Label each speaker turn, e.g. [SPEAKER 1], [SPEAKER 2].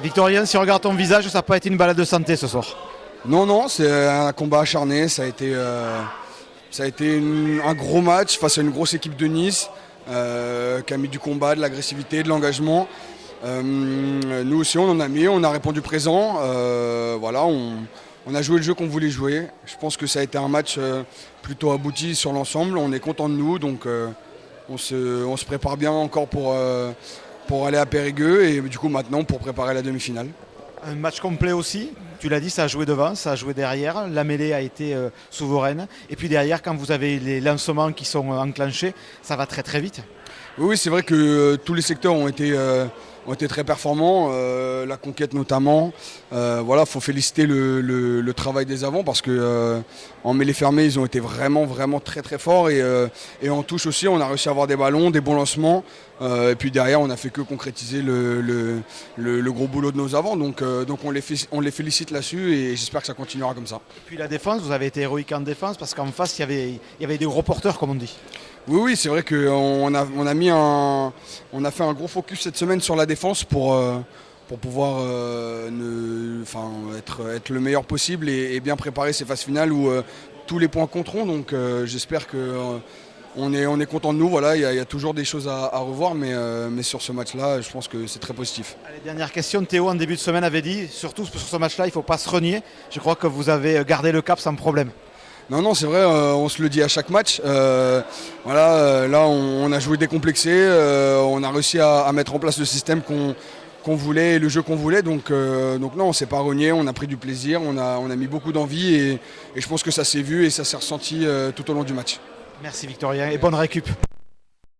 [SPEAKER 1] Victorien, si on regarde ton visage, ça n'a pas été une balade de santé ce soir.
[SPEAKER 2] Non, non, c'est un combat acharné. Ça a été un gros match face à une grosse équipe de Nice qui a mis du combat, de l'agressivité, de l'engagement. Nous aussi, on en a mis, on a répondu présent. Voilà, on a joué le jeu qu'on voulait jouer. Je pense que ça a été un match plutôt abouti sur l'ensemble. On est content de nous, donc on se prépare bien encore pour aller à Périgueux et du coup maintenant pour préparer la demi-finale.
[SPEAKER 1] Un match complet aussi, tu l'as dit, ça a joué devant, ça a joué derrière, la mêlée a été souveraine. Et puis derrière, quand vous avez les lancements qui sont enclenchés, ça va très très vite.
[SPEAKER 2] Oui, c'est vrai que tous les secteurs ont été très performants, la conquête notamment. Voilà, faut féliciter le travail des avants parce que en mêlée fermée, ils ont été vraiment très très forts et en touche aussi, on a réussi à avoir des ballons, des bons lancements. Et puis derrière, on n'a fait que concrétiser le gros boulot de nos avants. Donc on les félicite là-dessus et j'espère que ça continuera comme ça.
[SPEAKER 1] Et puis la défense, vous avez été héroïque en défense parce qu'en face, il y avait des gros porteurs comme on dit.
[SPEAKER 2] Oui, c'est vrai qu'on a fait un gros focus cette semaine sur la défense pour pouvoir être le meilleur possible et bien préparer ces phases finales où tous les points compteront. Donc j'espère qu'on est content de nous. Voilà, il y a toujours des choses à revoir, mais sur ce match-là, je pense que c'est très positif.
[SPEAKER 1] Allez, dernière question, Théo en début de semaine avait dit, surtout sur ce match-là, il ne faut pas se renier. Je crois que vous avez gardé le cap sans problème.
[SPEAKER 2] Non, c'est vrai, on se le dit à chaque match. Là, on a joué décomplexé, on a réussi à mettre en place le système qu'on voulait et le jeu qu'on voulait. Donc non, on ne s'est pas renié, on a pris du plaisir, on a mis beaucoup d'envie et je pense que ça s'est vu et ça s'est ressenti tout au long du match.
[SPEAKER 1] Merci Victorien et bonne récup.